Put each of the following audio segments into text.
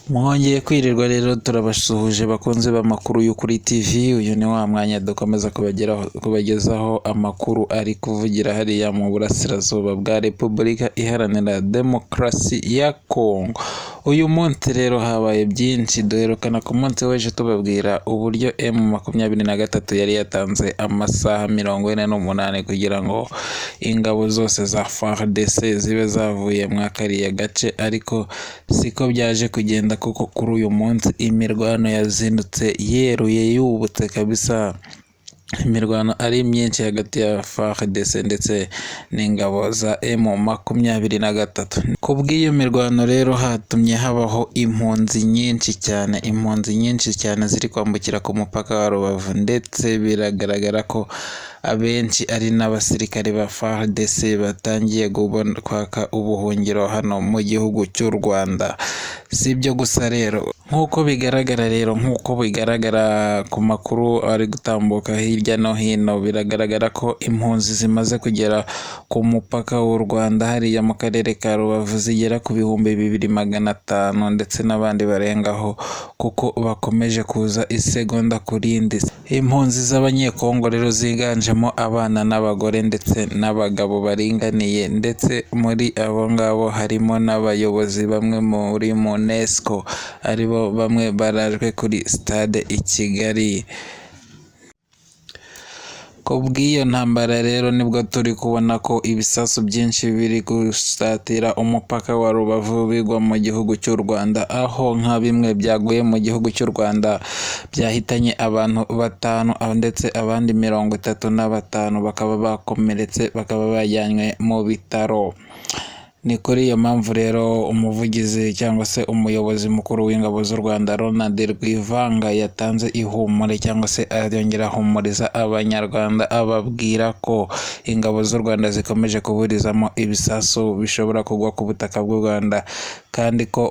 Mwongeye kwirirwa rero turabasuhuje bakunze b'amakuru y'ukuri TV. Uyu ni wa mwanya dukomeza kubagezaho amakuru ari kuvugira hariya mu burasirazuba bwa Repubulika Iharanira Demokarasi ya Kongo. Uyu munsi rero habaye byinshi, duherukana ku munsi w'ejo tubabwira uburyo M23 yari yatanze amasaha 48 kugira ngo ingabo zose za FARDC zibe zavuye mu kariya gace, ariko siko byaje kugenda kuko kuri uyu munsi imirwano yazindutse yeruye yubutse kabisa. Imirwano ari myinshi hagati ya FARDC ndetse n'ingabo za M23. Kubw'iyo mirwano rero hatumye habaho impunzi nyinshi cyane ziri kwambukira ku mupaka wa Rubavu, ndetse biragaragara ko abenshi ari n'abasirikare ba FARDC batangiye kwaka ubuhungiro hano mu gihugu cy'u Rwanda. Si ibyo gusa rero, nk'uko bigaragara ku makuru ari gutambuka hirya no hino, biragaragara ko impunzi zimaze kugera ku mupaka w'u Rwanda hariya mu karere ka Rubavu zigera ku 2,500, ndetse n'abandi barengaho kuko bakomeje kuza isegonda ku rindi. Impunzi z'abanyekongo rero ziganjemo abana n'abagore ndetse n'abagabo baringaniye, ndetse muri abo ngabo harimo n'abayobozi bamwe muri UNESCO, aribo bamwe barajwe kuri stade i Kigali. Kubw'iyo ntambara rero nibwo turi kubona ko ibisasu byinshi biri gusatira umupaka wa Rubavu bigwa mu gihugu cy'u Rwanda, aho nka bimwe byaguye mu gihugu cy'u Rwanda byahitanye abantu 5, ndetse abandi 35 bakaba bakomeretse, bakaba bajyanywe mu bitaro. Ni kuri iyo mpamvu rero umuvugizi cyangwa se umuyobozi mukuru w'ingabo z'u Rwanda Ronald Rwivanga yatanze ihumure, cyangwa se yongera ahumuriza abanyarwanda ababwira ko ingabo z'u Rwanda zikomeje kuburizamo ibisasu bishobora kugwa ku butaka bw'u Rwanda, kandi ko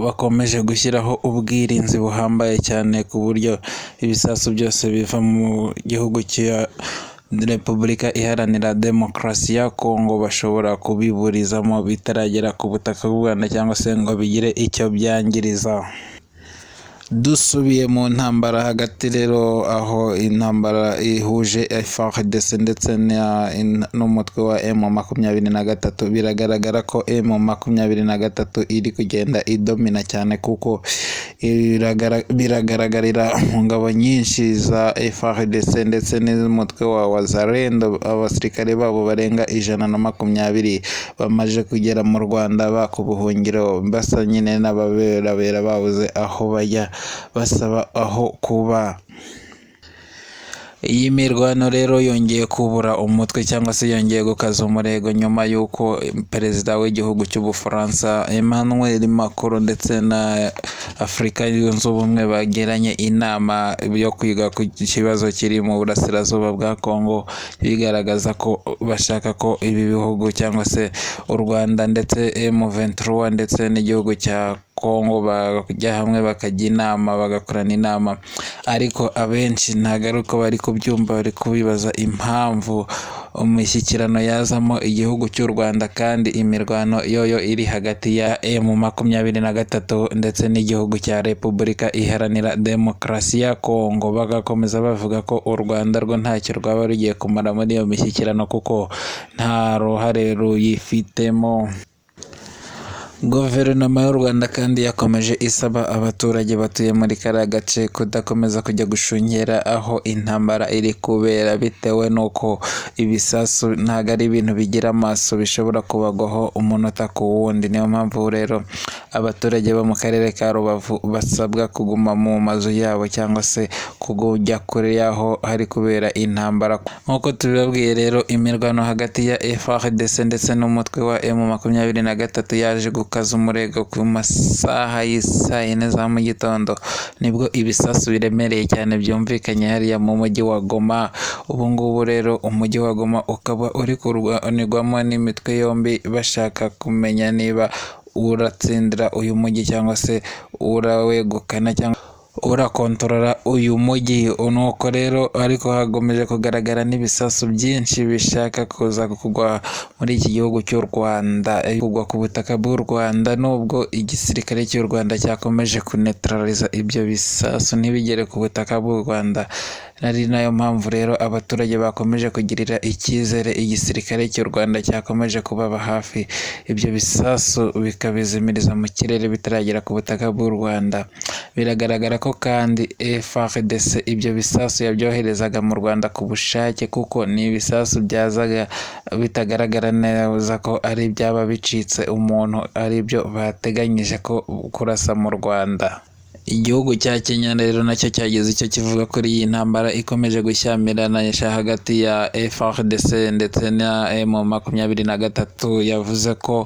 bakomeje gushyiraho ubwirinzi buhambaye cyane ku buryo ibisasu byose biva mu gihugu cya Repubulika Iharanira Demokarasi ya Kongo bashobora kubiburizamo bitaragera ku butaka bw'u Rwanda, cyangwa se ngo bigire icyo byangiriza. Dusubiye mu ntambara hagati rero, aho intambara ihuje FARDC ndetse n'umutwe wa M23, biragaragara ko M23 iri kugenda idomina cyane, kuko biragaragarira mu ngabo nyinshi za FARDC ndetse n'umutwe wa Wazalendo. Abasirikare babo barenga 120 bamaze kugera mu Rwanda baka ubuhungiro, basa nyine n'ababerabera babuze aho bajya, basaba aho kuba. Iyi mirwano rero yongeye kubura umutwe, cyangwa se yongeye gukaza umurego nyuma y'uko perezida w'igihugu cy'Ubufaransa Emmanuel Macron ndetse na Afurika yunze ubumwe bagiranye inama yo kwiga ku kibazo kiri mu burasirazuba bwa Kongo, bigaragaza ko bashaka ko ibi bihugu cyangwa se u Rwanda ndetse M23 ndetse n'igihugu cya Kongo bajya hamwe bakajya inama, bagakorana inama, ariko abenshi ntagaruka bari kubyumva, bari kubibaza impamvu imishyikirano yazamo igihugu cy'u Rwanda kandi imirwano yoyo iri hagati ya M23 ndetse n'igihugu cya Repubulika Iharanira Demokarasi ya Kongo. Bagakomeza bavuga ko u Rwanda rwo ntacyo rwaba rugiye kumara muri iyo mishyikirano kuko nta ruhare ruyifitemo. Guverinoma y'u Rwanda kandi yakomeje isaba abaturage batuye muri kariya gace kudakomeza kujya gushungera aho intambara iri kubera, bitewe n'uko ibisasu ntabwo ari ibintu bigira amaso, bishobora kubagwaho umunota ku wundi. Niyo mpamvu rero abaturage bo mu karere ka Rubavu basabwa kuguma mu mazu yabo, cyangwa se kujya kure y'aho hari kubera intambara. Nk'uko tubibabwiye rero, imirwano hagati ya FARDC ndetse n'umutwe wa M23 yaje gukaza umurego ku masaha y'isaa 4 za mu gitondo, nibwo ibisasu biremereye cyane byumvikanye hariya mu mujyi wa Goma. Ubu ngubu rero umujyi wa Goma ukaba uri kurwanirwamo n'imitwe yombi, bashaka kumenya niba uratsindira uyu mujyi cyangwa se urawegukana, cyangwa urakontorora uyu mujyi. Nuko rero ariko hagomeje kugaragara n'ibisasu byinshi bishaka kuza kugwa muri iki gihugu cy'u Rwanda, kugwa ku butaka bw'u Rwanda, nubwo igisirikare cy'u Rwanda cyakomeje kunetraliza ibyo bisasu ntibigere ku butaka bw'u Rwanda. Ari nayo mpamvu rero abaturage bakomeje kugirira icyizere igisirikare cy'u Rwanda cyakomeje kubaba hafi, ibyo bisasu bikabizimiriza mu kirere bitaragera ku butaka bw'u Rwanda. Biragaragara ko kandi FARDC ibyo bisasu yabyoherezaga mu Rwanda ku bushake, kuko ni ibisasu byazaga bitagaragara neza ko ari byaba bicitse umuntu, ari byo bateganyije ko kurasa mu Rwanda. Igihugu cya Kenya rero nacyo cyagize icyo kivuga kuri iyi ntambara ikomeje gushyamirana hagati ya FARDC ndetse na M23. Yavuze ko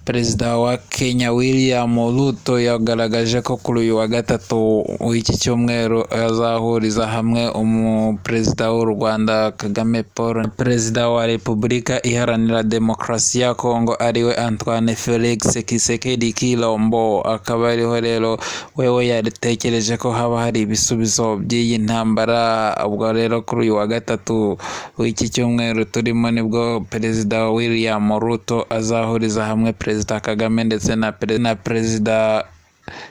perezida wa Kenya William Ruto yagaragaje ko kuri uyu wa gatatu w'iki cyumweru azahuriza hamwe umuperezida w'u Rwanda Kagame Paul, perezida wa Repubulika Iharanira Demokarasi ya Kongo ariwe Antoine Felix Tshisekedi Tshilombo. Akaba ariho rero wewe yatekereje ko haba hari ibisubizo by'iyi ntambara. Ubwo rero kuri uyu wa gatatu w'iki cyumweru turimo nibwo perezida William Ruto azahuriza hamwe perezida Kagame ndetse na perezida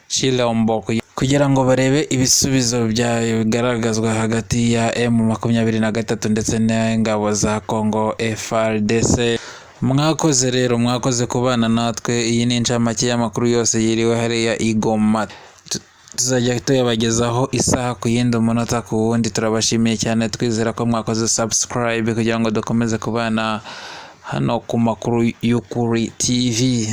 Tshilombo kugira ngo barebe ibisubizo byagaragazwa hagati ya M23 ndetse n'ingabo za Congo FARDC. Mwakoze rero, mwakoze kubana natwe. Iyi ni incamake y'amakuru yose yiriwe hariya i Goma. Tuzajya tuyabagezaho isaha ku yindi, umunota ku wundi. Turabashimiye cyane, twizera ko mwakoze subscribe kugira ngo dukomeze kubana hano ku makuru y'ukuri TV.